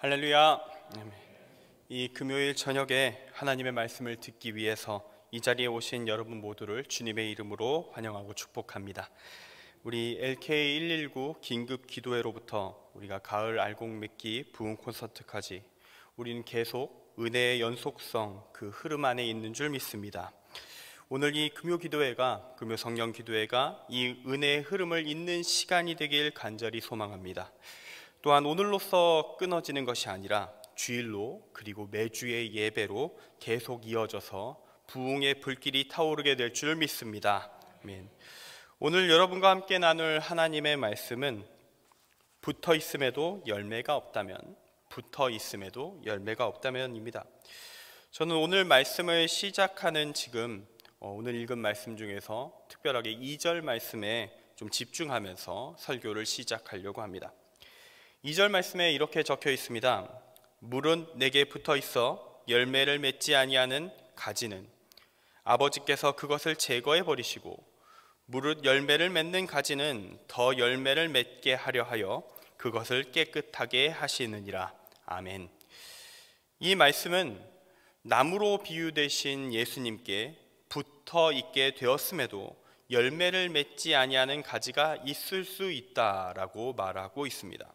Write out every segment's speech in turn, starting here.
할렐루야. 이 금요일 저녁에 하나님의 말씀을 듣기 위해서 이 자리에 오신 여러분 모두를 주님의 이름으로 환영하고 축복합니다. 우리 LK119 긴급 기도회로부터 우리가 가을 알곡 맺기 부흥 콘서트까지 우리는 계속 은혜의 연속성, 그 흐름 안에 있는 줄 믿습니다. 오늘 이 금요 기도회가, 금요 성령 기도회가 이 은혜의 흐름을 잇는 시간이 되길 간절히 소망합니다. 또한 오늘로써 끊어지는 것이 아니라 주일로 그리고 매주의 예배로 계속 이어져서 부흥의 불길이 타오르게 될 줄 믿습니다. 아멘. 오늘 여러분과 함께 나눌 하나님의 말씀은 붙어 있음에도 열매가 없다면입니다. 저는 오늘 말씀을 시작하는 지금 오늘 읽은 말씀 중에서 특별하게 2절 말씀에 좀 집중하면서 설교를 시작하려고 합니다. 2절 말씀에 이렇게 적혀 있습니다. 물은 내게 붙어 있어 열매를 맺지 아니하는 가지는 아버지께서 그것을 제거해 버리시고 무릇 열매를 맺는 가지는 더 열매를 맺게 하려 하여 그것을 깨끗하게 하시느니라. 아멘. 이 말씀은 나무로 비유되신 예수님께 붙어 있게 되었음에도 열매를 맺지 아니하는 가지가 있을 수 있다라고 말하고 있습니다.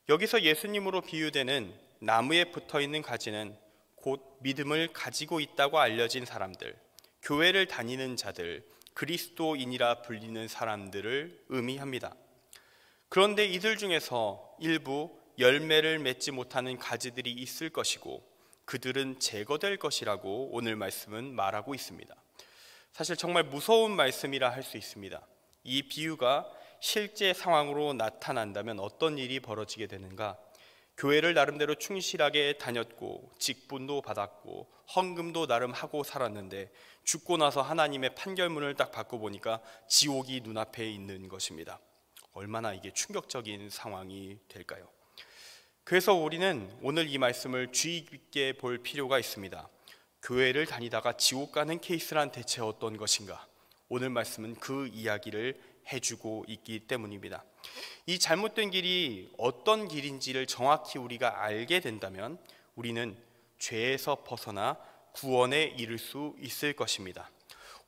여기서 예수님으로 비유되는 나무에 붙어있는 가지는 곧 믿음을 가지고 있다고 알려진 사람들, 교회를 다니는 자들, 그리스도인이라 불리는 사람들을 의미합니다. 그런데 이들 중에서 일부 열매를 맺지 못하는 가지들이 있을 것이고 그들은 제거될 것이라고 오늘 말씀은 말하고 있습니다. 사실 정말 무서운 말씀이라 할 수 있습니다. 이 비유가 실제 상황으로 나타난다면 어떤 일이 벌어지게 되는가? 교회를 나름대로 충실하게 다녔고 직분도 받았고 헌금도 나름 하고 살았는데 죽고 나서 하나님의 판결문을 딱 받고 보니까 지옥이 눈앞에 있는 것입니다. 얼마나 이게 충격적인 상황이 될까요? 그래서 우리는 오늘 이 말씀을 주의 깊게 볼 필요가 있습니다. 교회를 다니다가 지옥 가는 케이스란 대체 어떤 것인가? 오늘 말씀은 그 이야기를 해주고 있기 때문입니다. 이 잘못된 길이 어떤 길인지를 정확히 우리가 알게 된다면 우리는 죄에서 벗어나 구원에 이를 수 있을 것입니다.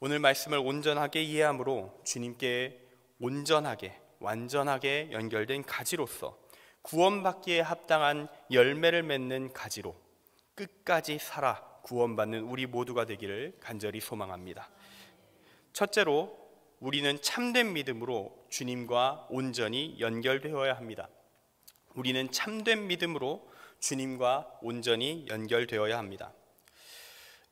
오늘 말씀을 온전하게 이해함으로 주님께 온전하게 완전하게 연결된 가지로서 구원받기에 합당한 열매를 맺는 가지로 끝까지 살아 구원받는 우리 모두가 되기를 간절히 소망합니다. 첫째로 우리는 참된 믿음으로 주님과 온전히 연결되어야 합니다. 우리는 참된 믿음으로 주님과 온전히 연결되어야 합니다.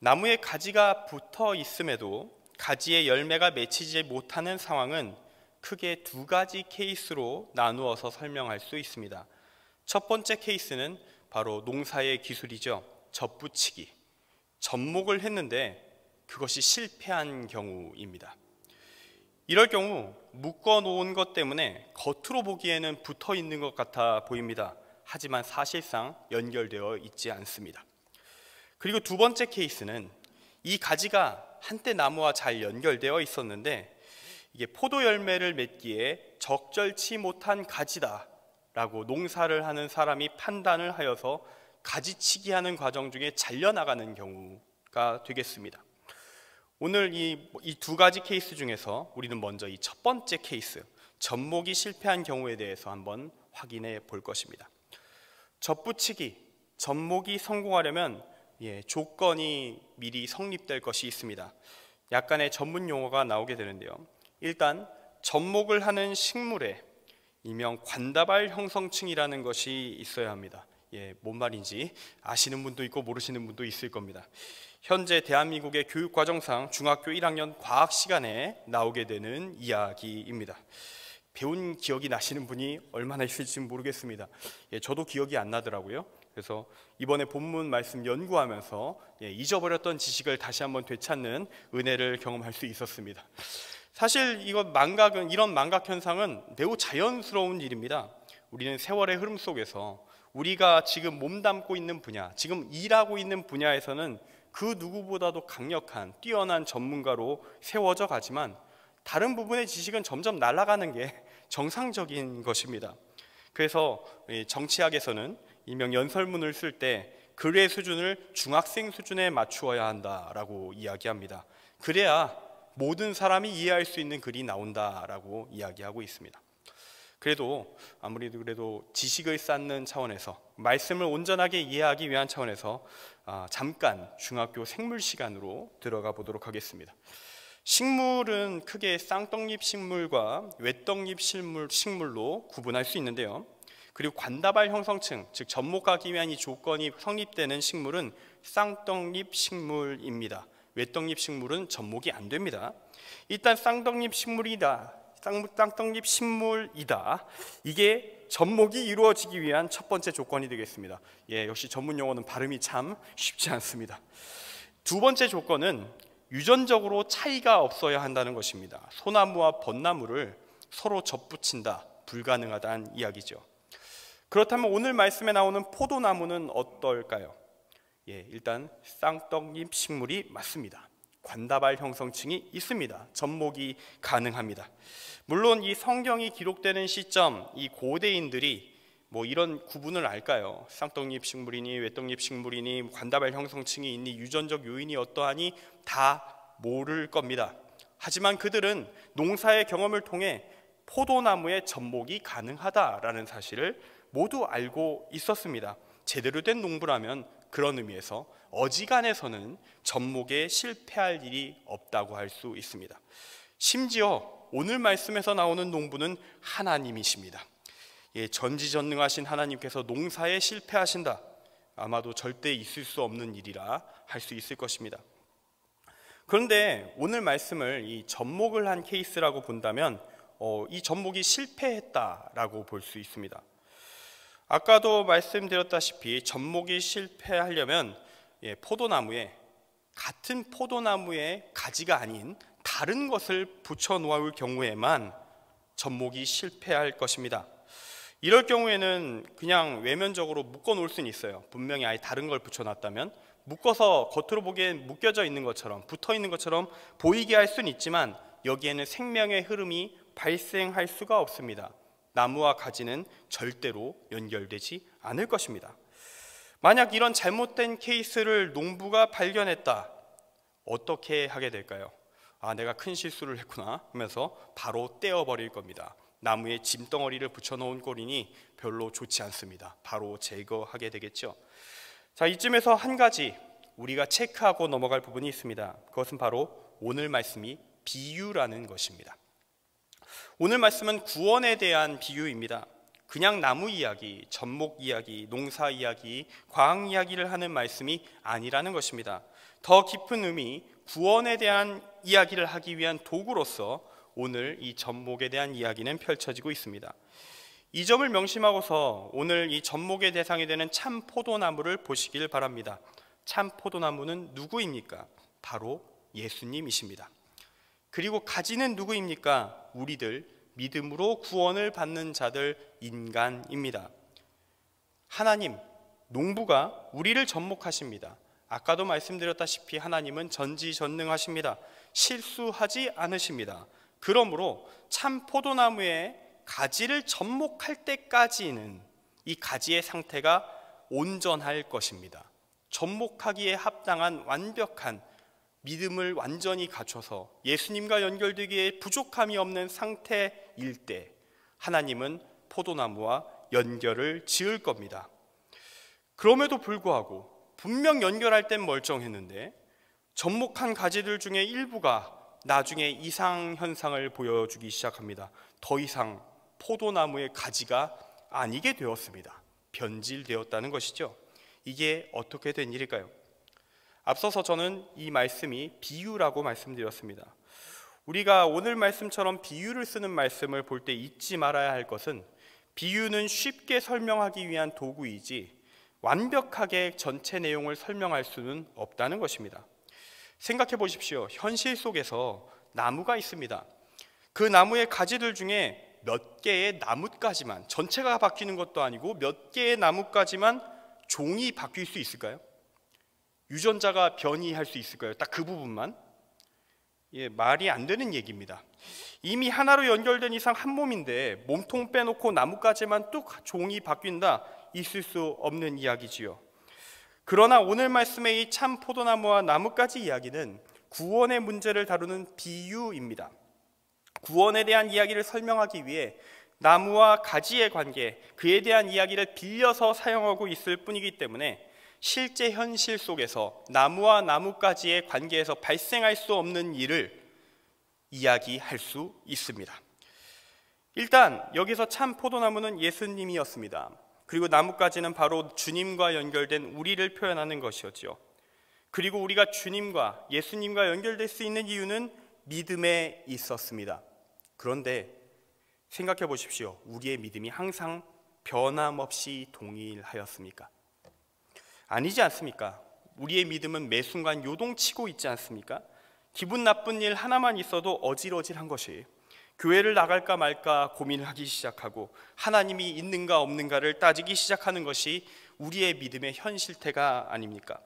나무에 가지가 붙어 있음에도 가지의 열매가 맺히지 못하는 상황은 크게 두 가지 케이스로 나누어서 설명할 수 있습니다. 첫 번째 케이스는 바로 농사의 기술이죠. 젖붙이기. 접목을 했는데 그것이 실패한 경우입니다. 이럴 경우 묶어놓은 것 때문에 겉으로 보기에는 붙어 있는 것 같아 보입니다. 하지만 사실상 연결되어 있지 않습니다. 그리고 두 번째 케이스는 이 가지가 한때 나무와 잘 연결되어 있었는데 이게 포도 열매를 맺기에 적절치 못한 가지다 라고 농사를 하는 사람이 판단을 하여서 가지치기 하는 과정 중에 잘려나가는 경우가 되겠습니다. 오늘 이 두 가지 케이스 중에서 우리는 먼저 이 첫 번째 케이스, 접목이 실패한 경우에 대해서 한번 확인해 볼 것입니다. 젖붙이기, 접목이 성공하려면 조건이 미리 성립될 것이 있습니다. 약간의 전문 용어가 나오게 되는데요. 일단 접목을 하는 식물에 일명 관다발 형성층이라는 것이 있어야 합니다. 뭔 말인지 아시는 분도 있고 모르시는 분도 있을 겁니다. 현재 대한민국의 교육과정상 중학교 1학년 과학 시간에 나오게 되는 이야기입니다. 배운 기억이 나시는 분이 얼마나 있을지 모르겠습니다. 저도 기억이 안 나더라고요. 그래서 이번에 본문 말씀 연구하면서 잊어버렸던 지식을 다시 한번 되찾는 은혜를 경험할 수 있었습니다. 사실 이런 망각 현상은 매우 자연스러운 일입니다. 우리는 세월의 흐름 속에서 우리가 지금 몸담고 있는 분야, 지금 일하고 있는 분야에서는 그 누구보다도 강력한 뛰어난 전문가로 세워져 가지만 다른 부분의 지식은 점점 날아가는 게 정상적인 것입니다. 그래서 정치학에서는 일명 연설문을 쓸 때 글의 수준을 중학생 수준에 맞추어야 한다라고 이야기합니다. 그래야 모든 사람이 이해할 수 있는 글이 나온다라고 이야기하고 있습니다. 그래도 아무래도 그래도 지식을 쌓는 차원에서 말씀을 온전하게 이해하기 위한 차원에서 잠깐 중학교 생물 시간으로 들어가 보도록 하겠습니다. 식물은 크게 쌍떡잎 식물과 외떡잎 식물로 구분할 수 있는데요. 그리고 관다발 형성층, 즉 접목하기 위한 이 조건이 성립되는 식물은 쌍떡잎 식물입니다. 외떡잎 식물은 접목이 안 됩니다. 일단 쌍떡잎 식물이다. 쌍떡잎 식물이다. 이게 접목이 이루어지기 위한 첫 번째 조건이 되겠습니다. 역시 전문 용어는 발음이 참 쉽지 않습니다. 두 번째 조건은 유전적으로 차이가 없어야 한다는 것입니다. 소나무와 벚나무를 서로 접붙인다, 불가능하다는 이야기죠. 그렇다면 오늘 말씀에 나오는 포도나무는 어떨까요? 일단 쌍떡잎 식물이 맞습니다. 관다발 형성층이 있습니다. 접목이 가능합니다. 물론 이 성경이 기록되는 시점, 이 고대인들이 이런 구분을 알까요? 쌍떡잎 식물이니 외떡잎 식물이니 관다발 형성층이 있니 유전적 요인이 어떠하니 다 모를 겁니다. 하지만 그들은 농사의 경험을 통해 포도나무의 접목이 가능하다라는 사실을 모두 알고 있었습니다. 제대로 된 농부라면 그런 의미에서 어지간해서는 접목에 실패할 일이 없다고 할 수 있습니다. 심지어 오늘 말씀에서 나오는 농부는 하나님이십니다. 전지전능하신 하나님께서 농사에 실패하신다. 아마도 절대 있을 수 없는 일이라 할 수 있을 것입니다. 그런데 오늘 말씀을 이 접목을 한 케이스라고 본다면 이 접목이 실패했다라고 볼 수 있습니다. 아까도 말씀드렸다시피 접목이 실패하려면 포도나무에 같은 포도나무의 가지가 아닌 다른 것을 붙여 놓을 경우에만 접목이 실패할 것입니다. 이럴 경우에는 그냥 외면적으로 묶어 놓을 수는 있어요. 분명히 아예 다른 걸 붙여 놨다면 묶어서 겉으로 보기엔 묶여져 있는 것처럼 붙어 있는 것처럼 보이게 할 수는 있지만 여기에는 생명의 흐름이 발생할 수가 없습니다. 나무와 가지는 절대로 연결되지 않을 것입니다. 만약 이런 잘못된 케이스를 농부가 발견했다. 어떻게 하게 될까요? 내가 큰 실수를 했구나 하면서 바로 떼어버릴 겁니다. 나무에 짐덩어리를 붙여놓은 꼴이니 별로 좋지 않습니다. 바로 제거하게 되겠죠. 자, 이쯤에서 한 가지 우리가 체크하고 넘어갈 부분이 있습니다. 그것은 바로 오늘 말씀이 비유라는 것입니다. 오늘 말씀은 구원에 대한 비유입니다. 그냥 나무 이야기, 접목 이야기, 농사 이야기, 과학 이야기를 하는 말씀이 아니라는 것입니다. 더 깊은 의미, 구원에 대한 이야기를 하기 위한 도구로서 오늘 이 접목에 대한 이야기는 펼쳐지고 있습니다. 이 점을 명심하고서 오늘 이 접목의 대상이 되는 참 포도나무를 보시길 바랍니다. 참 포도나무는 누구입니까? 바로 예수님이십니다. 그리고 가지는 누구입니까? 우리들 믿음으로 구원을 받는 자들 인간입니다. 하나님, 농부가 우리를 접목하십니다. 아까도 말씀드렸다시피 하나님은 전지전능하십니다. 실수하지 않으십니다. 그러므로 참 포도나무의 가지를 접목할 때까지는 이 가지의 상태가 온전할 것입니다. 접목하기에 합당한 완벽한 믿음을 완전히 갖춰서 예수님과 연결되기에 부족함이 없는 상태일 때 하나님은 포도나무와 연결을 지을 겁니다. 그럼에도 불구하고 분명 연결할 땐 멀쩡했는데 접목한 가지들 중에 일부가 나중에 이상 현상을 보여주기 시작합니다. 더 이상 포도나무의 가지가 아니게 되었습니다. 변질되었다는 것이죠. 이게 어떻게 된 일일까요? 앞서서 저는 이 말씀이 비유라고 말씀드렸습니다. 우리가 오늘 말씀처럼 비유를 쓰는 말씀을 볼 때 잊지 말아야 할 것은 비유는 쉽게 설명하기 위한 도구이지 완벽하게 전체 내용을 설명할 수는 없다는 것입니다. 생각해 보십시오. 현실 속에서 나무가 있습니다. 그 나무의 가지들 중에 몇 개의 나뭇가지만, 전체가 바뀌는 것도 아니고 몇 개의 나뭇가지만 종이 바뀔 수 있을까요? 유전자가 변이할 수 있을까요? 딱 그 부분만? 말이 안 되는 얘기입니다. 이미 하나로 연결된 이상 한 몸인데 몸통 빼놓고 나뭇가지만 뚝 종이 바뀐다. 있을 수 없는 이야기지요. 그러나 오늘 말씀의 이 참 포도나무와 나뭇가지 이야기는 구원의 문제를 다루는 비유입니다. 구원에 대한 이야기를 설명하기 위해 나무와 가지의 관계, 그에 대한 이야기를 빌려서 사용하고 있을 뿐이기 때문에 실제 현실 속에서 나무와 나뭇가지의 관계에서 발생할 수 없는 일을 이야기할 수 있습니다. 일단 여기서 참 포도나무는 예수님이었습니다. 그리고 나뭇가지는 바로 주님과 연결된 우리를 표현하는 것이었죠. 그리고 우리가 주님과 예수님과 연결될 수 있는 이유는 믿음에 있었습니다. 그런데 생각해 보십시오. 우리의 믿음이 항상 변함없이 동일하였습니까? 아니지 않습니까? 우리의 믿음은 매 순간 요동치고 있지 않습니까? 기분 나쁜 일 하나만 있어도 어질어질한 것이, 교회를 나갈까 말까 고민을 하기 시작하고 하나님이 있는가 없는가를 따지기 시작하는 것이 우리의 믿음의 현실태가 아닙니까?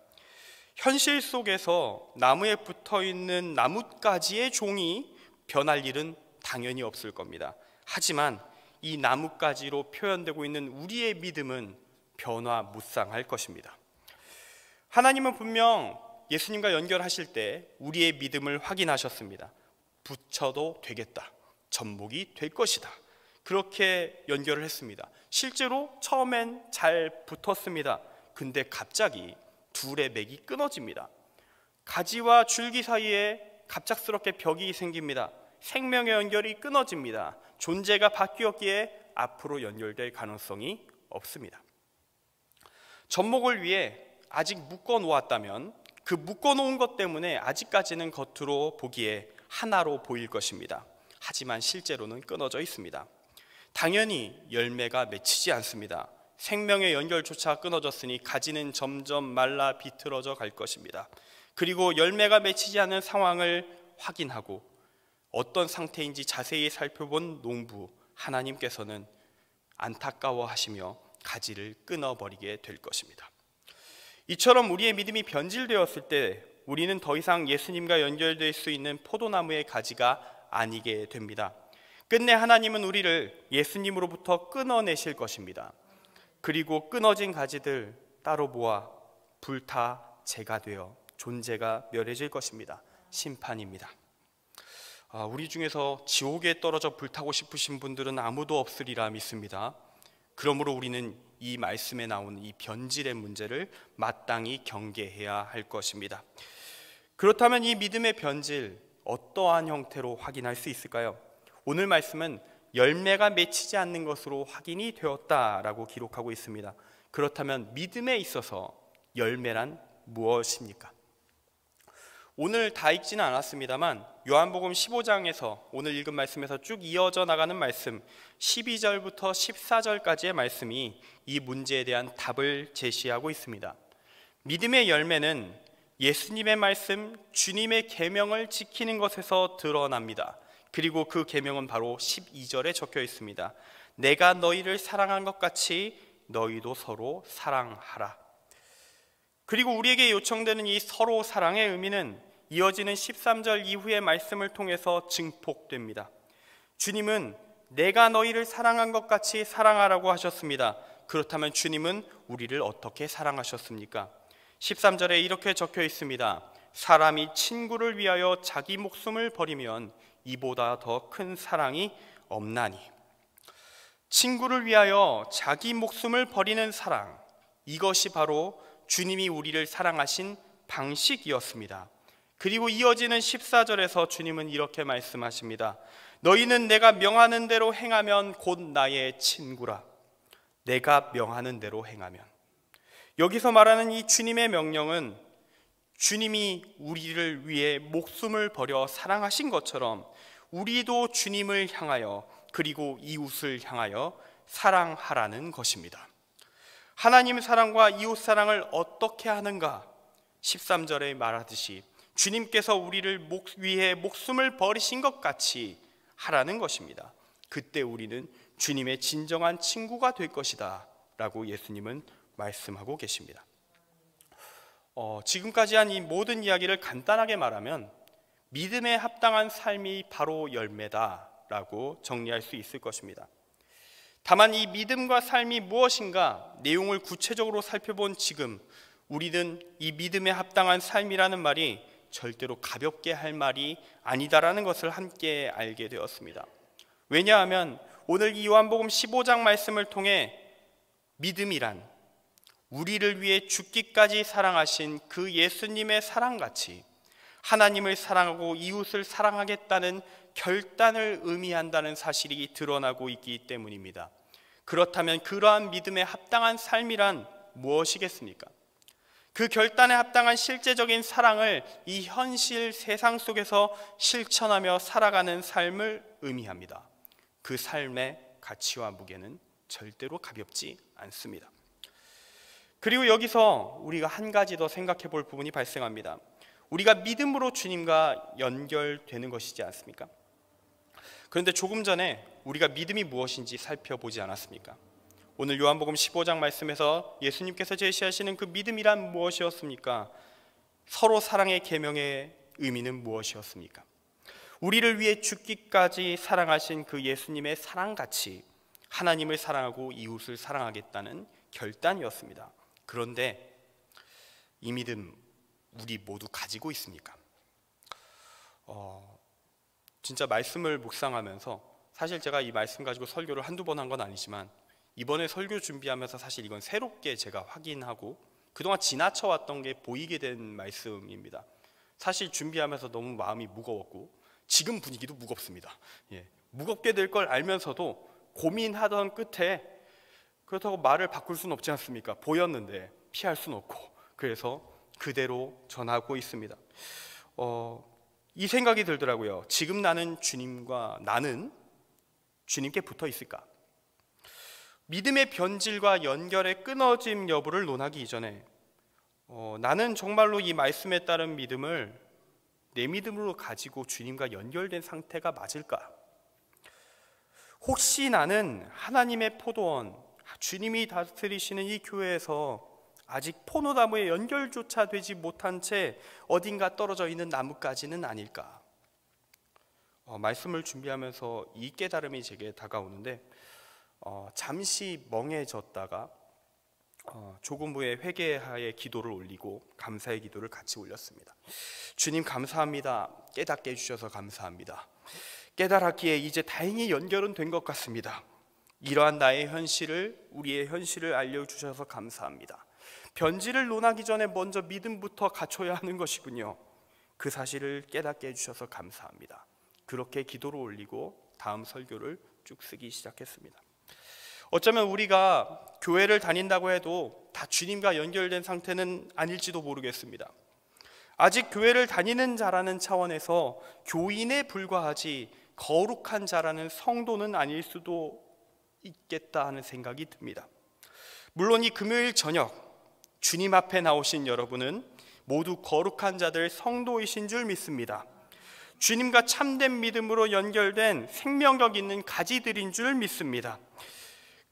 현실 속에서 나무에 붙어있는 나뭇가지의 종이 변할 일은 당연히 없을 겁니다. 하지만 이 나뭇가지로 표현되고 있는 우리의 믿음은 변화무쌍할 것입니다. 하나님은 분명 예수님과 연결하실 때 우리의 믿음을 확인하셨습니다. 붙여도 되겠다, 접목이 될 것이다, 그렇게 연결을 했습니다. 실제로 처음엔 잘 붙었습니다. 근데 갑자기 둘의 맥이 끊어집니다. 가지와 줄기 사이에 갑작스럽게 벽이 생깁니다. 생명의 연결이 끊어집니다. 존재가 바뀌었기에 앞으로 연결될 가능성이 없습니다. 접목을 위해 아직 묶어 놓았다면 그 묶어 놓은 것 때문에 아직까지는 겉으로 보기에 하나로 보일 것입니다. 하지만 실제로는 끊어져 있습니다. 당연히 열매가 맺히지 않습니다. 생명의 연결조차 끊어졌으니 가지는 점점 말라 비틀어져 갈 것입니다. 그리고 열매가 맺히지 않는 상황을 확인하고 어떤 상태인지 자세히 살펴본 농부 하나님께서는 안타까워하시며 가지를 끊어버리게 될 것입니다. 이처럼 우리의 믿음이 변질되었을 때 우리는 더 이상 예수님과 연결될 수 있는 포도나무의 가지가 아니게 됩니다. 끝내 하나님은 우리를 예수님으로부터 끊어내실 것입니다. 그리고 끊어진 가지들 따로 모아 불타 재가 되어 존재가 멸해질 것입니다. 심판입니다. 우리 중에서 지옥에 떨어져 불타고 싶으신 분들은 아무도 없으리라 믿습니다. 그러므로 우리는 이 말씀에 나오는 이 변질의 문제를 마땅히 경계해야 할 것입니다. 그렇다면 이 믿음의 변질, 어떠한 형태로 확인할 수 있을까요? 오늘 말씀은 열매가 맺히지 않는 것으로 확인이 되었다라고 기록하고 있습니다. 그렇다면 믿음에 있어서 열매란 무엇입니까? 오늘 다 읽지는 않았습니다만 요한복음 15장에서 오늘 읽은 말씀에서 쭉 이어져 나가는 말씀 12절부터 14절까지의 말씀이 이 문제에 대한 답을 제시하고 있습니다. 믿음의 열매는 예수님의 말씀, 주님의 계명을 지키는 것에서 드러납니다. 그리고 그 계명은 바로 12절에 적혀 있습니다. 내가 너희를 사랑한 것 같이 너희도 서로 사랑하라. 그리고 우리에게 요청되는 이 서로 사랑의 의미는 이어지는 13절 이후의 말씀을 통해서 증폭됩니다. 주님은 내가 너희를 사랑한 것 같이 사랑하라고 하셨습니다. 그렇다면 주님은 우리를 어떻게 사랑하셨습니까? 13절에 이렇게 적혀 있습니다. 사람이 친구를 위하여 자기 목숨을 버리면 이보다 더 큰 사랑이 없나니. 친구를 위하여 자기 목숨을 버리는 사랑, 이것이 바로 주님이 우리를 사랑하신 방식이었습니다. 그리고 이어지는 14절에서 주님은 이렇게 말씀하십니다. 너희는 내가 명하는 대로 행하면 곧 나의 친구라. 내가 명하는 대로 행하면. 여기서 말하는 이 주님의 명령은 주님이 우리를 위해 목숨을 버려 사랑하신 것처럼 우리도 주님을 향하여 그리고 이웃을 향하여 사랑하라는 것입니다. 하나님 사랑과 이웃 사랑을 어떻게 하는가? 13절에 말하듯이 주님께서 우리를 위해 목숨을 버리신 것 같이 하라는 것입니다. 그때 우리는 주님의 진정한 친구가 될 것이다 라고 예수님은 말씀하고 계십니다. 지금까지 한 이 모든 이야기를 간단하게 말하면 믿음에 합당한 삶이 바로 열매다라고 정리할 수 있을 것입니다. 다만 이 믿음과 삶이 무엇인가 내용을 구체적으로 살펴본 지금 우리는 이 믿음에 합당한 삶이라는 말이 절대로 가볍게 할 말이 아니다라는 것을 함께 알게 되었습니다. 왜냐하면 오늘 이 요한복음 15장 말씀을 통해 믿음이란 우리를 위해 죽기까지 사랑하신 그 예수님의 사랑같이 하나님을 사랑하고 이웃을 사랑하겠다는 결단을 의미한다는 사실이 드러나고 있기 때문입니다. 그렇다면 그러한 믿음에 합당한 삶이란 무엇이겠습니까? 그 결단에 합당한 실제적인 사랑을 이 현실 세상 속에서 실천하며 살아가는 삶을 의미합니다. 그 삶의 가치와 무게는 절대로 가볍지 않습니다. 그리고 여기서 우리가 한 가지 더 생각해 볼 부분이 발생합니다. 우리가 믿음으로 주님과 연결되는 것이지 않습니까? 그런데 조금 전에 우리가 믿음이 무엇인지 살펴보지 않았습니까? 오늘 요한복음 15장 말씀에서 예수님께서 제시하시는 그 믿음이란 무엇이었습니까? 서로 사랑의 계명의 의미는 무엇이었습니까? 우리를 위해 죽기까지 사랑하신 그 예수님의 사랑같이 하나님을 사랑하고 이웃을 사랑하겠다는 결단이었습니다. 그런데 이 믿음 우리 모두 가지고 있습니까? 진짜 말씀을 묵상하면서 사실 제가 이 말씀 가지고 설교를 한두 번 한 건 아니지만 이번에 설교 준비하면서 사실 이건 새롭게 제가 확인하고 그동안 지나쳐왔던 게 보이게 된 말씀입니다. 사실 준비하면서 너무 마음이 무거웠고 지금 분위기도 무겁습니다. 무겁게 될 걸 알면서도 고민하던 끝에 그렇다고 말을 바꿀 수는 없지 않습니까? 보였는데 피할 수는 없고 그래서 그대로 전하고 있습니다. 이 생각이 들더라고요. 지금 나는 주님께 붙어 있을까? 믿음의 변질과 연결의 끊어짐 여부를 논하기 이전에 나는 정말로 이 말씀에 따른 믿음을 내 믿음으로 가지고 주님과 연결된 상태가 맞을까? 혹시 나는 하나님의 포도원, 주님이 다스리시는 이 교회에서 아직 포도나무에 연결조차 되지 못한 채 어딘가 떨어져 있는 나뭇가지는 아닐까? 말씀을 준비하면서 이 깨달음이 제게 다가오는데 잠시 멍해졌다가 조금 후에 회개하의 기도를 올리고 감사의 기도를 같이 올렸습니다. 주님 감사합니다. 깨닫게 해주셔서 감사합니다. 깨달았기에 이제 다행히 연결은 된 것 같습니다. 이러한 나의 현실을, 우리의 현실을 알려주셔서 감사합니다. 변질을 논하기 전에 먼저 믿음부터 갖춰야 하는 것이군요. 그 사실을 깨닫게 해주셔서 감사합니다. 그렇게 기도를 올리고 다음 설교를 쭉 쓰기 시작했습니다. 어쩌면 우리가 교회를 다닌다고 해도 다 주님과 연결된 상태는 아닐지도 모르겠습니다. 아직 교회를 다니는 자라는 차원에서 교인에 불과하지 거룩한 자라는 성도는 아닐 수도 있겠다 하는 생각이 듭니다. 물론 이 금요일 저녁 주님 앞에 나오신 여러분은 모두 거룩한 자들 성도이신 줄 믿습니다. 주님과 참된 믿음으로 연결된 생명력 있는 가지들인 줄 믿습니다.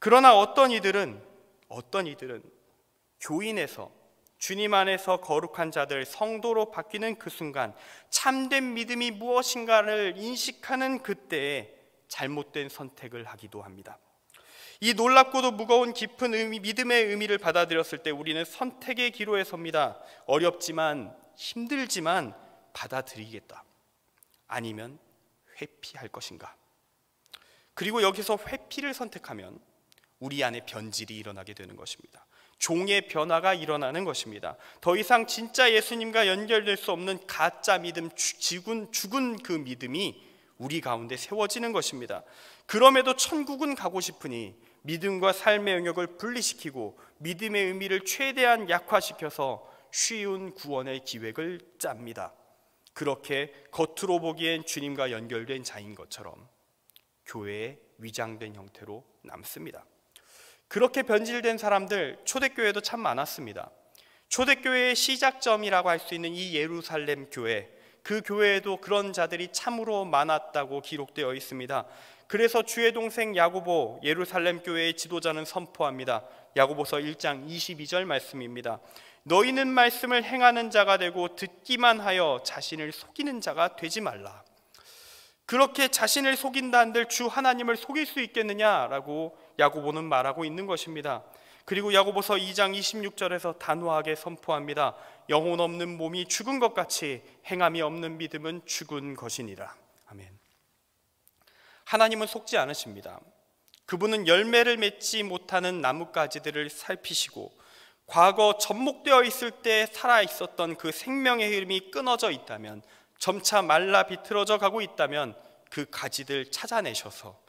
그러나 어떤 이들은 교인에서 주님 안에서 거룩한 자들 성도로 바뀌는 그 순간 참된 믿음이 무엇인가를 인식하는 그때에 잘못된 선택을 하기도 합니다. 이 놀랍고도 무거운 깊은 믿음의 의미를 받아들였을 때 우리는 선택의 기로에 섭니다. 어렵지만 힘들지만 받아들이겠다. 아니면 회피할 것인가. 그리고 여기서 회피를 선택하면 우리 안에 변질이 일어나게 되는 것입니다. 종의 변화가 일어나는 것입니다. 더 이상 진짜 예수님과 연결될 수 없는 가짜 믿음, 죽은 그 믿음이 우리 가운데 세워지는 것입니다. 그럼에도 천국은 가고 싶으니 믿음과 삶의 영역을 분리시키고 믿음의 의미를 최대한 약화시켜서 쉬운 구원의 기획을 짭니다. 그렇게 겉으로 보기엔 주님과 연결된 자인 것처럼 교회의 위장된 형태로 남습니다. 그렇게 변질된 사람들 초대교회도 참 많았습니다. 초대교회의 시작점이라고 할 수 있는 이 예루살렘 교회, 그 교회에도 그런 자들이 참으로 많았다고 기록되어 있습니다. 그래서 주의 동생 야고보 예루살렘 교회의 지도자는 선포합니다. 야고보서 1장 22절 말씀입니다. 너희는 말씀을 행하는 자가 되고 듣기만 하여 자신을 속이는 자가 되지 말라. 그렇게 자신을 속인다 한들 주 하나님을 속일 수 있겠느냐라고 야고보는 말하고 있는 것입니다. 그리고 야고보서 2장 26절에서 단호하게 선포합니다. 영혼 없는 몸이 죽은 것 같이 행함이 없는 믿음은 죽은 것이니라. 아멘. 하나님은 속지 않으십니다. 그분은 열매를 맺지 못하는 나뭇가지들을 살피시고 과거 접목되어 있을 때 살아있었던 그 생명의 흐름이 끊어져 있다면, 점차 말라 비틀어져 가고 있다면 그 가지들 찾아내셔서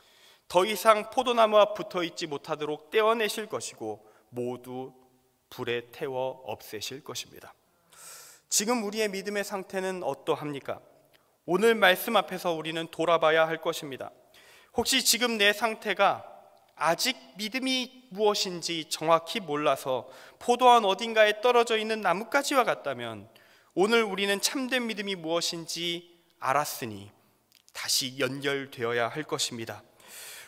더 이상 포도나무와 붙어있지 못하도록 떼어내실 것이고 모두 불에 태워 없애실 것입니다. 지금 우리의 믿음의 상태는 어떠합니까? 오늘 말씀 앞에서 우리는 돌아봐야 할 것입니다. 혹시 지금 내 상태가 아직 믿음이 무엇인지 정확히 몰라서 포도원 어딘가에 떨어져 있는 나뭇가지와 같다면, 오늘 우리는 참된 믿음이 무엇인지 알았으니 다시 연결되어야 할 것입니다.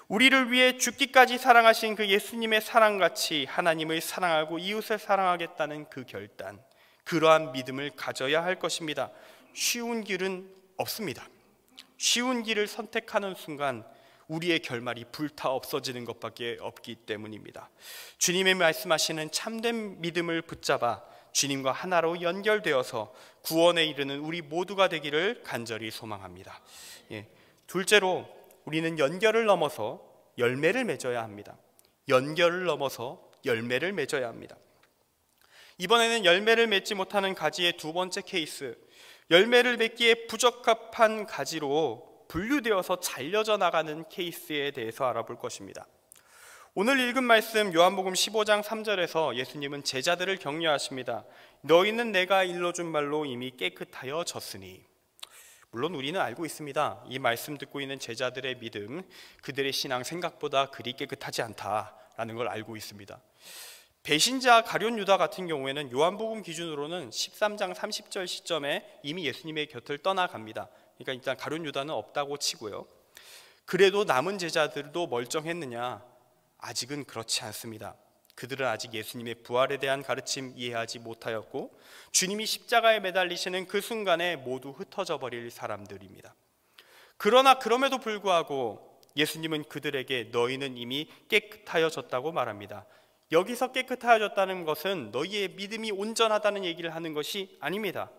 우리를 위해 죽기까지 사랑하신 그 예수님의 사랑같이 하나님을 사랑하고 이웃을 사랑하겠다는 그 결단, 그러한 믿음을 가져야 할 것입니다. 쉬운 길은 없습니다. 쉬운 길을 선택하는 순간 우리의 결말이 불타 없어지는 것밖에 없기 때문입니다. 주님의 말씀하시는 참된 믿음을 붙잡아 주님과 하나로 연결되어서 구원에 이르는 우리 모두가 되기를 간절히 소망합니다. 둘째로, 우리는 연결을 넘어서 열매를 맺어야 합니다. 연결을 넘어서 열매를 맺어야 합니다. 이번에는 열매를 맺지 못하는 가지의 두 번째 케이스, 열매를 맺기에 부적합한 가지로 분류되어서 잘려져 나가는 케이스에 대해서 알아볼 것입니다. 오늘 읽은 말씀 요한복음 15장 3절에서 예수님은 제자들을 격려하십니다. 너희는 내가 일러준 말로 이미 깨끗하여 졌으니. 물론 우리는 알고 있습니다. 이 말씀 듣고 있는 제자들의 믿음, 그들의 신앙 생각보다 그리 깨끗하지 않다라는 걸 알고 있습니다. 배신자 가룟 유다 같은 경우에는 요한복음 기준으로는 13장 30절 시점에 이미 예수님의 곁을 떠나갑니다. 그러니까 일단 가룟 유다는 없다고 치고요. 그래도 남은 제자들도 멀쩡했느냐? 아직은 그렇지 않습니다. 그들은 아직 예수님의 부활에 대한 가르침 이해하지 못하였고, 주님이 십자가에 매달리시는 그 순간에 모두 흩어져 버릴 사람들입니다. 그러나 그럼에도 불구하고 예수님은 그들에게 너희는 이미 깨끗하여졌다고 말합니다. 여기서 깨끗하여졌다는 것은 너희의 믿음이 온전하다는 얘기를 하는 것이 아닙니다.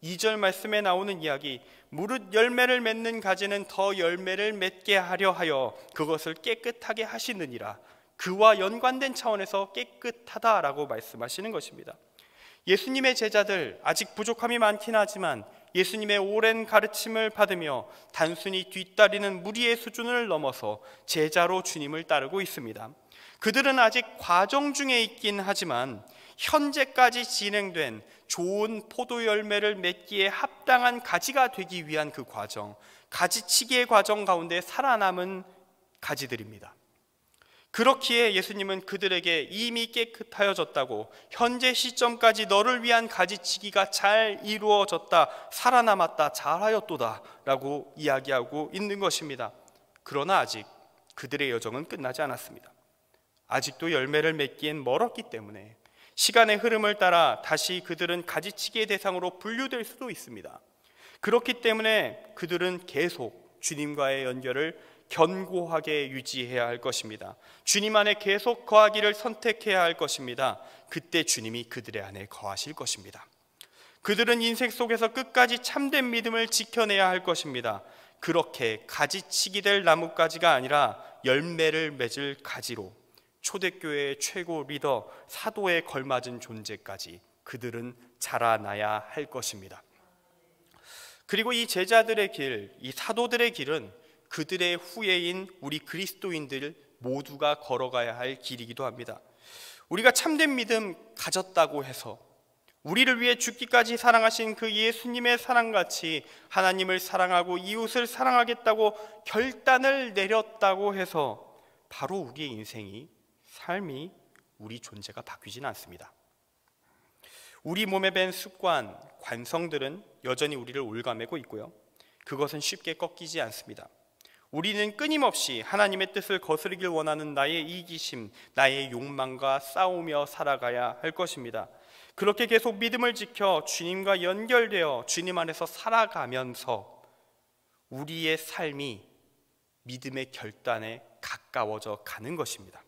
2절 말씀에 나오는 이야기, 무릇 열매를 맺는 가지는 더 열매를 맺게 하려 하여 그것을 깨끗하게 하시느니라. 그와 연관된 차원에서 깨끗하다라고 말씀하시는 것입니다. 예수님의 제자들, 아직 부족함이 많긴 하지만 예수님의 오랜 가르침을 받으며 단순히 뒤따르는 무리의 수준을 넘어서 제자로 주님을 따르고 있습니다. 그들은 아직 과정 중에 있긴 하지만 현재까지 진행된 좋은 포도 열매를 맺기에 합당한 가지가 되기 위한 그 과정, 가지치기의 과정 가운데 살아남은 가지들입니다. 그렇기에 예수님은 그들에게 이미 깨끗하여졌다고, 현재 시점까지 너를 위한 가지치기가 잘 이루어졌다, 살아남았다, 잘하였도다 라고 이야기하고 있는 것입니다. 그러나 아직 그들의 여정은 끝나지 않았습니다. 아직도 열매를 맺기엔 멀었기 때문에 시간의 흐름을 따라 다시 그들은 가지치기의 대상으로 분류될 수도 있습니다. 그렇기 때문에 그들은 계속 주님과의 연결을 견고하게 유지해야 할 것입니다. 주님 안에 계속 거하기를 선택해야 할 것입니다. 그때 주님이 그들의 안에 거하실 것입니다. 그들은 인생 속에서 끝까지 참된 믿음을 지켜내야 할 것입니다. 그렇게 가지치기 될 나뭇가지가 아니라 열매를 맺을 가지로 초대교회의 최고 리더 사도에 걸맞은 존재까지 그들은 자라나야 할 것입니다. 그리고 이 제자들의 길, 이 사도들의 길은 그들의 후예인 우리 그리스도인들 모두가 걸어가야 할 길이기도 합니다. 우리가 참된 믿음 가졌다고 해서 우리를 위해 죽기까지 사랑하신 그 예수님의 사랑같이 하나님을 사랑하고 이웃을 사랑하겠다고 결단을 내렸다고 해서 바로 우리의 인생이, 삶이, 우리 존재가 바뀌지는 않습니다. 우리 몸에 밴 습관, 관성들은 여전히 우리를 올가매고 있고요. 그것은 쉽게 꺾이지 않습니다. 우리는 끊임없이 하나님의 뜻을 거스르길 원하는 나의 이기심, 나의 욕망과 싸우며 살아가야 할 것입니다. 그렇게 계속 믿음을 지켜 주님과 연결되어 주님 안에서 살아가면서 우리의 삶이 믿음의 결단에 가까워져 가는 것입니다.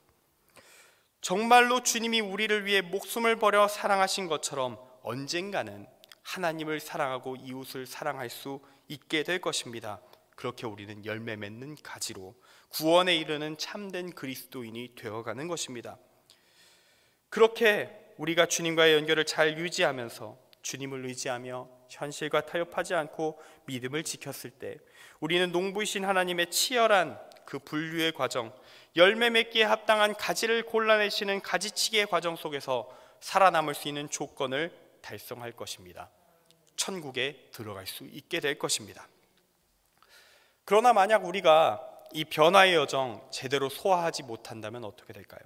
정말로 주님이 우리를 위해 목숨을 버려 사랑하신 것처럼 언젠가는 하나님을 사랑하고 이웃을 사랑할 수 있게 될 것입니다. 그렇게 우리는 열매 맺는 가지로 구원에 이르는 참된 그리스도인이 되어가는 것입니다. 그렇게 우리가 주님과의 연결을 잘 유지하면서 주님을 의지하며 현실과 타협하지 않고 믿음을 지켰을 때 우리는 농부이신 하나님의 치열한 그 분류의 과정, 열매 맺기에 합당한 가지를 골라내시는 가지치기의 과정 속에서 살아남을 수 있는 조건을 달성할 것입니다. 천국에 들어갈 수 있게 될 것입니다. 그러나 만약 우리가 이 변화의 여정 제대로 소화하지 못한다면 어떻게 될까요?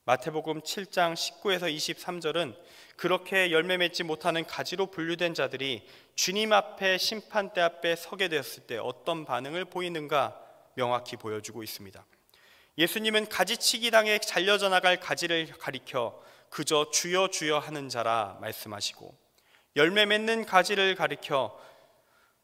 마태복음 7장 19에서 23절은 그렇게 열매 맺지 못하는 가지로 분류된 자들이 주님 앞에 심판대 앞에 서게 되었을 때 어떤 반응을 보이는가 명확히 보여주고 있습니다. 예수님은 가지치기 당에 잘려져 나갈 가지를 가리켜 그저 주여 주여 하는 자라 말씀하시고, 열매 맺는 가지를 가리켜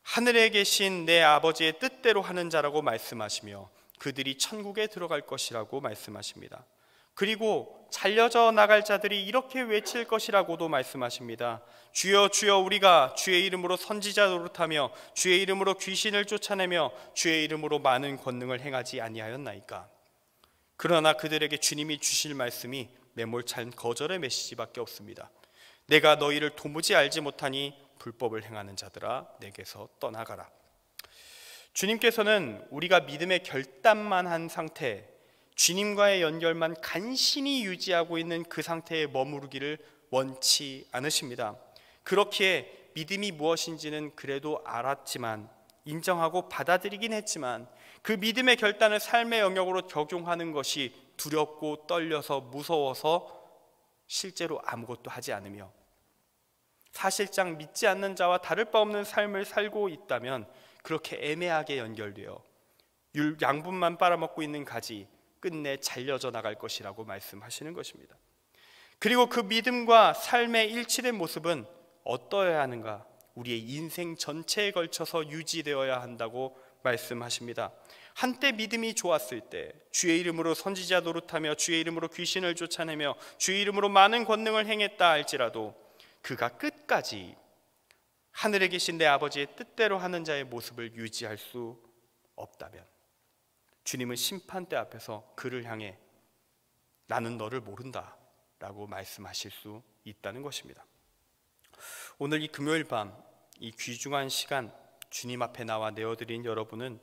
하늘에 계신 내 아버지의 뜻대로 하는 자라고 말씀하시며 그들이 천국에 들어갈 것이라고 말씀하십니다. 그리고 잘려져 나갈 자들이 이렇게 외칠 것이라고도 말씀하십니다. 주여 주여 우리가 주의 이름으로 선지자 노릇하며 주의 이름으로 귀신을 쫓아내며 주의 이름으로 많은 권능을 행하지 아니하였나이까. 그러나 그들에게 주님이 주실 말씀이 매몰찬 거절의 메시지밖에 없습니다. 내가 너희를 도무지 알지 못하니 불법을 행하는 자들아 내게서 떠나가라. 주님께서는 우리가 믿음의 결단만 한 상태, 주님과의 연결만 간신히 유지하고 있는 그 상태에 머무르기를 원치 않으십니다. 그렇기에 믿음이 무엇인지는 그래도 알았지만, 인정하고 받아들이긴 했지만 그 믿음의 결단을 삶의 영역으로 적용하는 것이 두렵고 떨려서 무서워서 실제로 아무것도 하지 않으며 사실상 믿지 않는 자와 다를 바 없는 삶을 살고 있다면 그렇게 애매하게 연결되어 양분만 빨아먹고 있는 가지 끝내 잘려져 나갈 것이라고 말씀하시는 것입니다. 그리고 그 믿음과 삶의 일치된 모습은 어떠해야 하는가? 우리의 인생 전체에 걸쳐서 유지되어야 한다고 말씀하십니다. 한때 믿음이 좋았을 때 주의 이름으로 선지자 노릇하며 주의 이름으로 귀신을 쫓아내며 주의 이름으로 많은 권능을 행했다 할지라도 그가 끝까지 하늘에 계신 내 아버지의 뜻대로 하는 자의 모습을 유지할 수 없다면 주님은 심판대 앞에서 그를 향해 나는 너를 모른다 라고 말씀하실 수 있다는 것입니다. 오늘 이 금요일 밤 이 귀중한 시간 주님 앞에 나와 내어드린 여러분은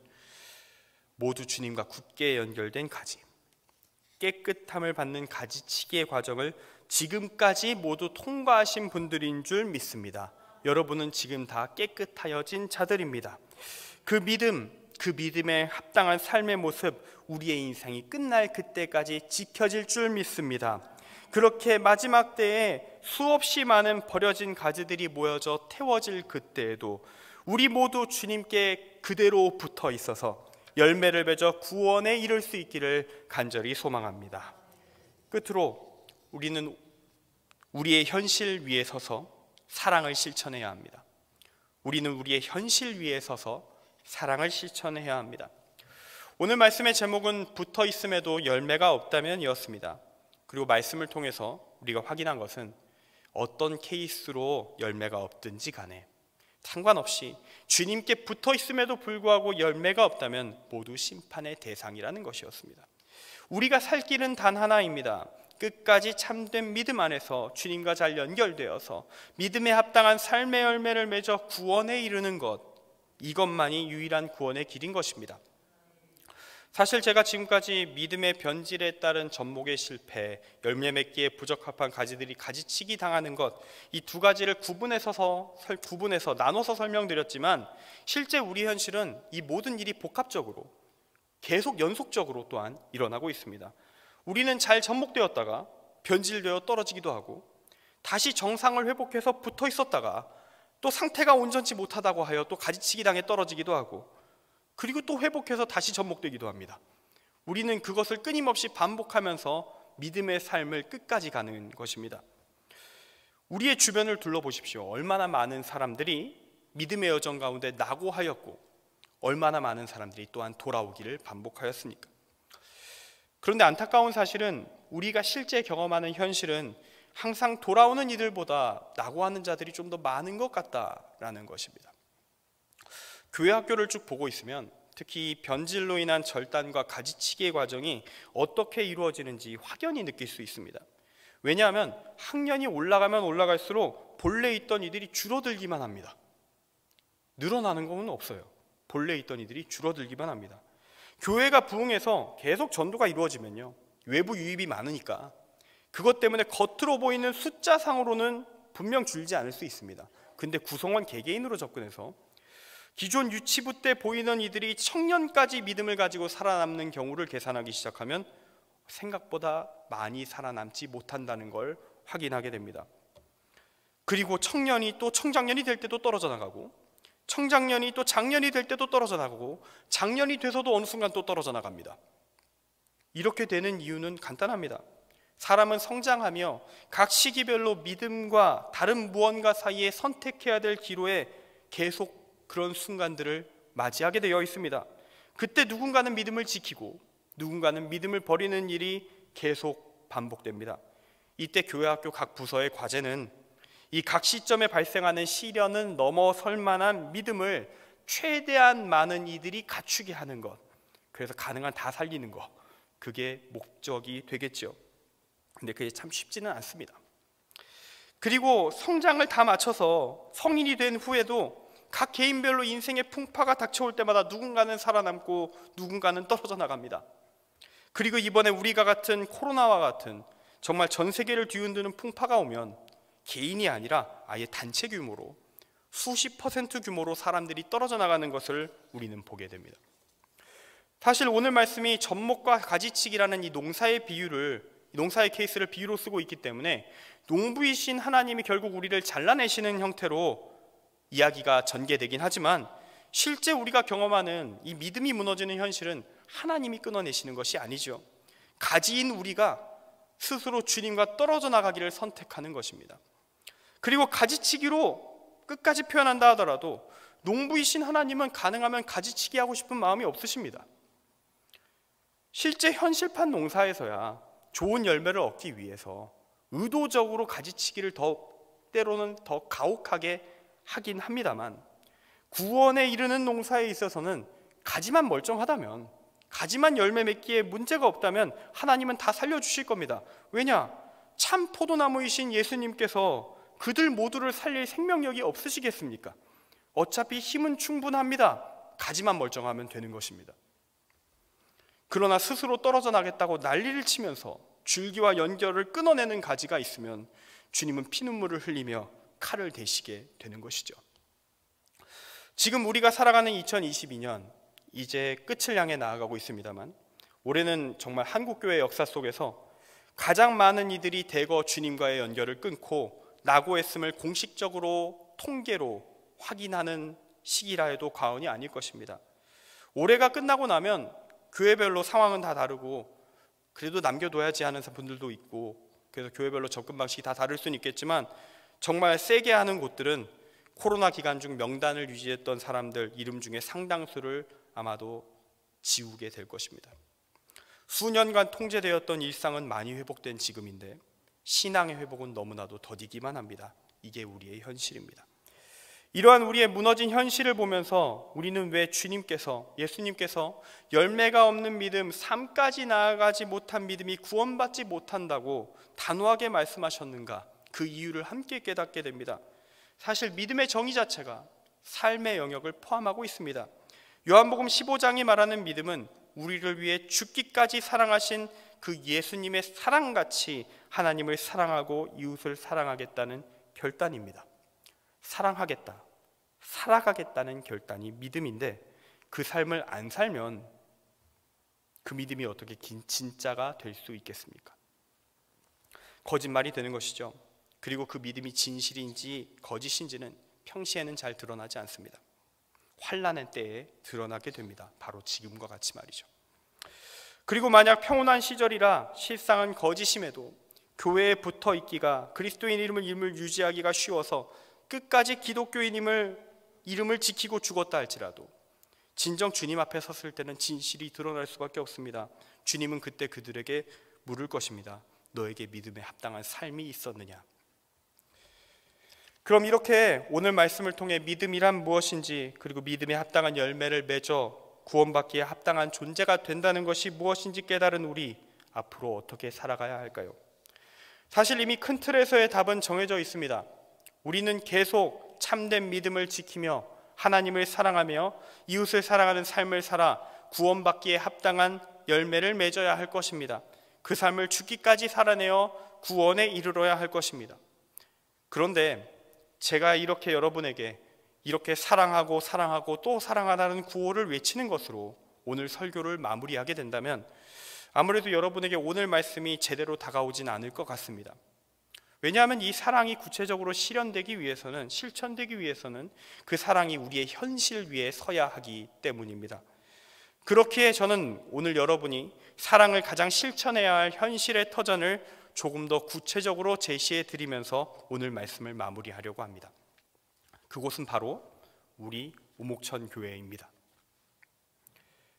모두 주님과 굳게 연결된 가지, 깨끗함을 받는 가지치기의 과정을 지금까지 모두 통과하신 분들인 줄 믿습니다. 여러분은 지금 다 깨끗하여진 자들입니다. 그 믿음, 그 믿음에 합당한 삶의 모습, 우리의 인생이 끝날 그때까지 지켜질 줄 믿습니다. 그렇게 마지막 때에 수없이 많은 버려진 가지들이 모여져 태워질 그때에도 우리 모두 주님께 그대로 붙어 있어서 열매를 맺어 구원에 이를 수 있기를 간절히 소망합니다. 끝으로 우리는 우리의 현실 위에 서서 사랑을 실천해야 합니다. 우리는 우리의 현실 위에 서서 사랑을 실천해야 합니다. 오늘 말씀의 제목은 붙어 있음에도 열매가 없다면 이었습니다. 그리고 말씀을 통해서 우리가 확인한 것은 어떤 케이스로 열매가 없든지 간에 상관없이 주님께 붙어 있음에도 불구하고 열매가 없다면 모두 심판의 대상이라는 것이었습니다. 우리가 살 길은 단 하나입니다. 끝까지 참된 믿음 안에서 주님과 잘 연결되어서 믿음에 합당한 삶의 열매를 맺어 구원에 이르는 것, 이것만이 유일한 구원의 길인 것입니다. 사실 제가 지금까지 믿음의 변질에 따른 접목의 실패, 열매 맺기에 부적합한 가지들이 가지치기 당하는 것, 이 두 가지를 구분해서 나눠서 설명드렸지만 실제 우리 현실은 이 모든 일이 복합적으로 계속 연속적으로 또한 일어나고 있습니다. 우리는 잘 접목되었다가 변질되어 떨어지기도 하고 다시 정상을 회복해서 붙어 있었다가 또 상태가 온전치 못하다고 하여 또 가지치기 당해 떨어지기도 하고 그리고 또 회복해서 다시 접목되기도 합니다. 우리는 그것을 끊임없이 반복하면서 믿음의 삶을 끝까지 가는 것입니다. 우리의 주변을 둘러보십시오. 얼마나 많은 사람들이 믿음의 여정 가운데 낙오하였고 얼마나 많은 사람들이 또한 돌아오기를 반복하였습니까? 그런데 안타까운 사실은 우리가 실제 경험하는 현실은 항상 돌아오는 이들보다 낙오하는 자들이 좀 더 많은 것 같다라는 것입니다. 교회 학교를 쭉 보고 있으면 특히 변질로 인한 절단과 가지치기의 과정이 어떻게 이루어지는지 확연히 느낄 수 있습니다. 왜냐하면 학년이 올라가면 올라갈수록 본래 있던 이들이 줄어들기만 합니다. 늘어나는 건 없어요. 본래 있던 이들이 줄어들기만 합니다. 교회가 부흥해서 계속 전도가 이루어지면요, 외부 유입이 많으니까 그것 때문에 겉으로 보이는 숫자상으로는 분명 줄지 않을 수 있습니다. 근데 구성원 개개인으로 접근해서 기존 유치부 때 보이는 이들이 청년까지 믿음을 가지고 살아남는 경우를 계산하기 시작하면 생각보다 많이 살아남지 못한다는 걸 확인하게 됩니다. 그리고 청년이 또 청장년이 될 때도 떨어져 나가고, 청장년이 또 장년이 될 때도 떨어져 나가고, 장년이 돼서도 어느 순간 또 떨어져 나갑니다. 이렇게 되는 이유는 간단합니다. 사람은 성장하며 각 시기별로 믿음과 다른 무언가 사이에 선택해야 될 기로에 계속 그런 순간들을 맞이하게 되어 있습니다. 그때 누군가는 믿음을 지키고 누군가는 믿음을 버리는 일이 계속 반복됩니다. 이때 교회학교 각 부서의 과제는 이 각 시점에 발생하는 시련은 넘어설 만한 믿음을 최대한 많은 이들이 갖추게 하는 것, 그래서 가능한 다 살리는 것, 그게 목적이 되겠죠. 근데 그게 참 쉽지는 않습니다. 그리고 성장을 다 마쳐서 성인이 된 후에도 각 개인별로 인생의 풍파가 닥쳐올 때마다 누군가는 살아남고 누군가는 떨어져 나갑니다. 그리고 이번에 우리가 같은 코로나와 같은 정말 전 세계를 뒤흔드는 풍파가 오면 개인이 아니라 아예 단체 규모로 수십 퍼센트 규모로 사람들이 떨어져 나가는 것을 우리는 보게 됩니다. 사실 오늘 말씀이 젖먹과 가지치기라는 이 농사의 케이스를 비유로 쓰고 있기 때문에 농부이신 하나님이 결국 우리를 잘라내시는 형태로 이야기가 전개되긴 하지만, 실제 우리가 경험하는 이 믿음이 무너지는 현실은 하나님이 끊어내시는 것이 아니죠. 가지인 우리가 스스로 주님과 떨어져 나가기를 선택하는 것입니다. 그리고 가지치기로 끝까지 표현한다 하더라도 농부이신 하나님은 가능하면 가지치기 하고 싶은 마음이 없으십니다. 실제 현실판 농사에서야 좋은 열매를 얻기 위해서 의도적으로 가지치기를 때로는 더 가혹하게 하긴 합니다만, 구원에 이르는 농사에 있어서는 가지만 멀쩡하다면, 가지만 열매 맺기에 문제가 없다면 하나님은 다 살려주실 겁니다. 왜냐? 참 포도나무이신 예수님께서 그들 모두를 살릴 생명력이 없으시겠습니까? 어차피 힘은 충분합니다. 가지만 멀쩡하면 되는 것입니다. 그러나 스스로 떨어져 나겠다고 난리를 치면서 줄기와 연결을 끊어내는 가지가 있으면 주님은 피눈물을 흘리며 칼을 대시게 되는 것이죠. 지금 우리가 살아가는 2022년 이제 끝을 향해 나아가고 있습니다만, 올해는 정말 한국교회 역사 속에서 가장 많은 이들이 대거 주님과의 연결을 끊고 낙오했음을 공식적으로 통계로 확인하는 시기라 해도 과언이 아닐 것입니다. 올해가 끝나고 나면 교회별로 상황은 다 다르고 그래도 남겨둬야지 하는 분들도 있고, 그래서 교회별로 접근 방식이 다 다를 수는 있겠지만 정말 세게 하는 곳들은 코로나 기간 중 명단을 유지했던 사람들 이름 중에 상당수를 아마도 지우게 될 것입니다. 수년간 통제되었던 일상은 많이 회복된 지금인데 신앙의 회복은 너무나도 더디기만 합니다. 이게 우리의 현실입니다. 이러한 우리의 무너진 현실을 보면서 우리는 왜 예수님께서 열매가 없는 믿음, 삶까지 나아가지 못한 믿음이 구원받지 못한다고 단호하게 말씀하셨는가, 그 이유를 함께 깨닫게 됩니다. 사실 믿음의 정의 자체가 삶의 영역을 포함하고 있습니다. 요한복음 15장이 말하는 믿음은 우리를 위해 죽기까지 사랑하신 그 예수님의 사랑같이 하나님을 사랑하고 이웃을 사랑하겠다는 결단입니다. 사랑하겠다, 살아가겠다는 결단이 믿음인데, 그 삶을 안 살면 그 믿음이 어떻게 진짜가 될 수 있겠습니까? 거짓말이 되는 것이죠. 그리고 그 믿음이 진실인지 거짓인지는 평시에는 잘 드러나지 않습니다. 환난의 때에 드러나게 됩니다. 바로 지금과 같이 말이죠. 그리고 만약 평온한 시절이라 실상은 거짓임에도 교회에 붙어 있기가, 그리스도인 이름을 유지하기가 쉬워서 끝까지 기독교인임을 이름을 지키고 죽었다 할지라도 진정 주님 앞에 섰을 때는 진실이 드러날 수밖에 없습니다. 주님은 그때 그들에게 물을 것입니다. 너에게 믿음에 합당한 삶이 있었느냐? 그럼 이렇게 오늘 말씀을 통해 믿음이란 무엇인지, 그리고 믿음에 합당한 열매를 맺어 구원받기에 합당한 존재가 된다는 것이 무엇인지 깨달은 우리, 앞으로 어떻게 살아가야 할까요? 사실 이미 큰 틀에서의 답은 정해져 있습니다. 우리는 계속 참된 믿음을 지키며 하나님을 사랑하며 이웃을 사랑하는 삶을 살아 구원받기에 합당한 열매를 맺어야 할 것입니다. 그 삶을 죽기까지 살아내어 구원에 이르러야 할 것입니다. 그런데 제가 이렇게 여러분에게 이렇게 사랑하고 또 사랑하라는 구호를 외치는 것으로 오늘 설교를 마무리하게 된다면 아무래도 여러분에게 오늘 말씀이 제대로 다가오진 않을 것 같습니다. 왜냐하면 이 사랑이 구체적으로 실현되기 위해서는, 실천되기 위해서는 그 사랑이 우리의 현실 위에 서야 하기 때문입니다. 그렇기에 저는 오늘 여러분이 사랑을 가장 실천해야 할 현실의 터전을 조금 더 구체적으로 제시해 드리면서 오늘 말씀을 마무리하려고 합니다. 그곳은 바로 우리 오목천 교회입니다.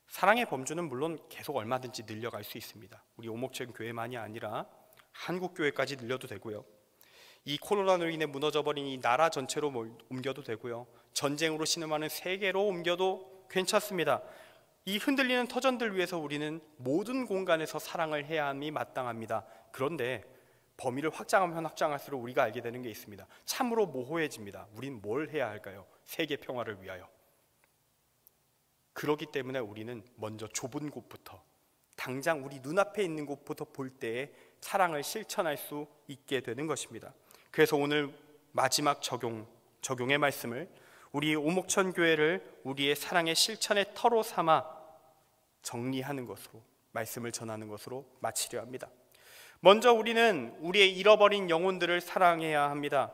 사랑의 범주는 물론 계속 얼마든지 늘려갈 수 있습니다. 우리 오목천 교회만이 아니라 한국 교회까지 늘려도 되고요. 이 코로나로 인해 무너져버린 이 나라 전체로 옮겨도 되고요. 전쟁으로 신음하는 세계로 옮겨도 괜찮습니다. 이 흔들리는 터전들 위해서 우리는 모든 공간에서 사랑을 해야 함이 마땅합니다. 그런데 범위를 확장하면 확장할수록 우리가 알게 되는 게 있습니다. 참으로 모호해집니다. 우린 뭘 해야 할까요? 세계 평화를 위하여. 그렇기 때문에 우리는 먼저 좁은 곳부터, 당장 우리 눈앞에 있는 곳부터 볼 때에 사랑을 실천할 수 있게 되는 것입니다. 그래서 오늘 마지막 적용의 말씀을 우리 오목천 교회를 우리의 사랑의 실천의 터로 삼아 정리하는 것으로, 말씀을 전하는 것으로 마치려 합니다. 먼저 우리는 우리의 잃어버린 영혼들을 사랑해야 합니다.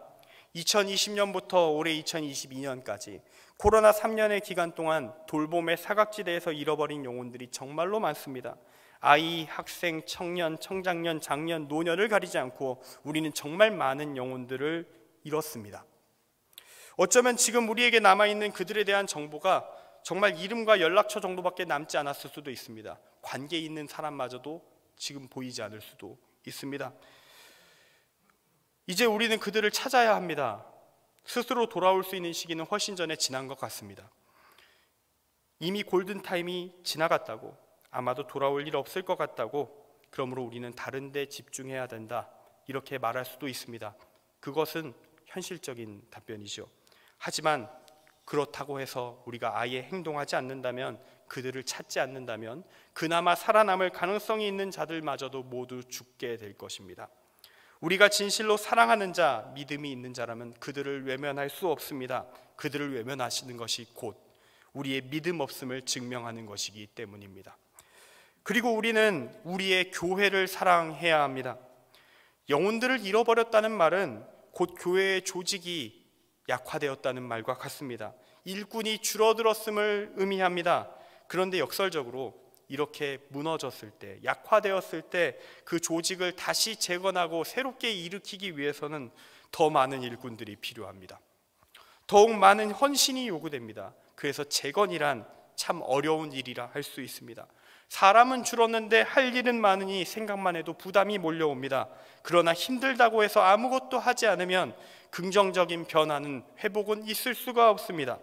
2020년부터 올해 2022년까지 코로나 3년의 기간 동안 돌봄의 사각지대에서 잃어버린 영혼들이 정말로 많습니다. 아이, 학생, 청년, 청장년, 장년, 노년을 가리지 않고 우리는 정말 많은 영혼들을 잃었습니다. 어쩌면 지금 우리에게 남아있는 그들에 대한 정보가 정말 이름과 연락처 정도밖에 남지 않았을 수도 있습니다. 관계 있는 사람마저도 지금 보이지 않을 수도 있습니다. 이제 우리는 그들을 찾아야 합니다. 스스로 돌아올 수 있는 시기는 훨씬 전에 지난 것 같습니다. 이미 골든타임이 지나갔다고, 아마도 돌아올 일 없을 것 같다고, 그러므로 우리는 다른 데 집중해야 된다, 이렇게 말할 수도 있습니다. 그것은 현실적인 답변이죠. 하지만 그렇다고 해서 우리가 아예 행동하지 않는다면, 그들을 찾지 않는다면 그나마 살아남을 가능성이 있는 자들마저도 모두 죽게 될 것입니다. 우리가 진실로 사랑하는 자, 믿음이 있는 자라면 그들을 외면할 수 없습니다. 그들을 외면하시는 것이 곧 우리의 믿음 없음을 증명하는 것이기 때문입니다. 그리고 우리는 우리의 교회를 사랑해야 합니다. 영혼들을 잃어버렸다는 말은 곧 교회의 조직이 약화되었다는 말과 같습니다. 일꾼이 줄어들었음을 의미합니다. 그런데 역설적으로 이렇게 무너졌을 때, 약화되었을 때 그 조직을 다시 재건하고 새롭게 일으키기 위해서는 더 많은 일꾼들이 필요합니다. 더욱 많은 헌신이 요구됩니다. 그래서 재건이란 참 어려운 일이라 할 수 있습니다. 사람은 줄었는데 할 일은 많으니 생각만 해도 부담이 몰려옵니다. 그러나 힘들다고 해서 아무것도 하지 않으면 긍정적인 변화는, 회복은 있을 수가 없습니다.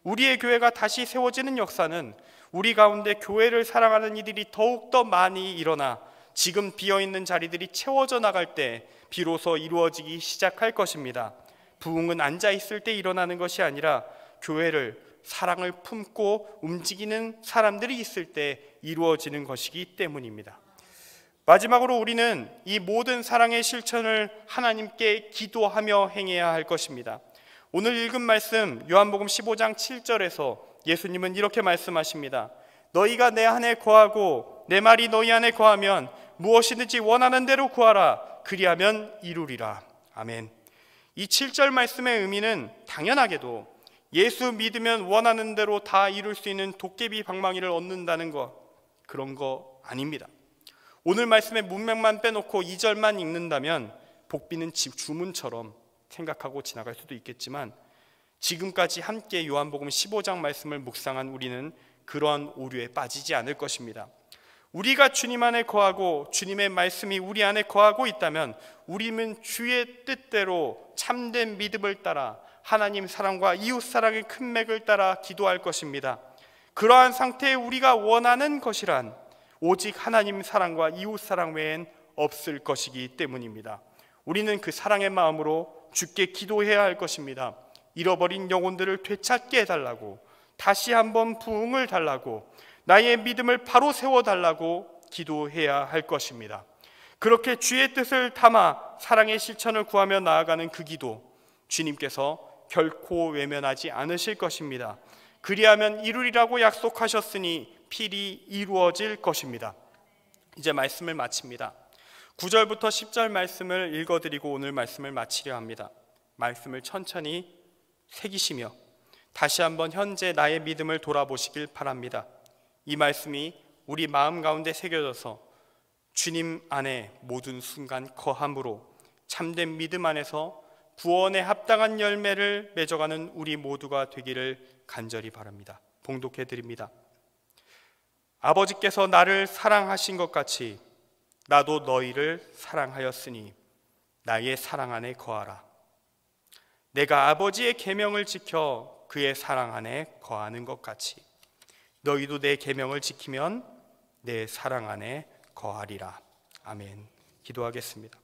우리의 교회가 다시 세워지는 역사는 우리 가운데 교회를 사랑하는 이들이 더욱더 많이 일어나 지금 비어있는 자리들이 채워져 나갈 때 비로소 이루어지기 시작할 것입니다. 부흥은 앉아있을 때 일어나는 것이 아니라 교회를, 사랑을 품고 움직이는 사람들이 있을 때 이루어지는 것이기 때문입니다. 마지막으로 우리는 이 모든 사랑의 실천을 하나님께 기도하며 행해야 할 것입니다. 오늘 읽은 말씀 요한복음 15장 7절에서 예수님은 이렇게 말씀하십니다. 너희가 내 안에 거하고 내 말이 너희 안에 거하면 무엇이든지 원하는 대로 구하라. 그리하면 이루리라. 아멘. 이 7절 말씀의 의미는 당연하게도 예수 믿으면 원하는 대로 다 이룰 수 있는 도깨비 방망이를 얻는다는 것, 그런 거 아닙니다. 오늘 말씀의 문맥만 빼놓고 2절만 읽는다면 복비는 주문처럼 생각하고 지나갈 수도 있겠지만 지금까지 함께 요한복음 15장 말씀을 묵상한 우리는 그러한 오류에 빠지지 않을 것입니다. 우리가 주님 안에 거하고 주님의 말씀이 우리 안에 거하고 있다면 우리는 주의 뜻대로 참된 믿음을 따라 하나님 사랑과 이웃 사랑의 큰 맥을 따라 기도할 것입니다. 그러한 상태에 우리가 원하는 것이란 오직 하나님 사랑과 이웃 사랑 외엔 없을 것이기 때문입니다. 우리는 그 사랑의 마음으로 주께 기도해야 할 것입니다. 잃어버린 영혼들을 되찾게 해달라고, 다시 한번 부흥을 달라고, 나의 믿음을 바로 세워달라고 기도해야 할 것입니다. 그렇게 주의 뜻을 담아 사랑의 실천을 구하며 나아가는 그 기도, 주님께서 결코 외면하지 않으실 것입니다. 그리하면 이루리라고 약속하셨으니 필히 이루어질 것입니다. 이제 말씀을 마칩니다. 9절부터 10절 말씀을 읽어드리고 오늘 말씀을 마치려 합니다. 말씀을 천천히 새기시며 다시 한번 현재 나의 믿음을 돌아보시길 바랍니다. 이 말씀이 우리 마음 가운데 새겨져서 주님 안에 모든 순간 거함으로 참된 믿음 안에서 구원에 합당한 열매를 맺어가는 우리 모두가 되기를 간절히 바랍니다. 봉독해 드립니다. 아버지께서 나를 사랑하신 것 같이 나도 너희를 사랑하였으니 나의 사랑 안에 거하라. 내가 아버지의 계명을 지켜 그의 사랑 안에 거하는 것 같이 너희도 내 계명을 지키면 내 사랑 안에 거하리라. 아멘. 기도하겠습니다.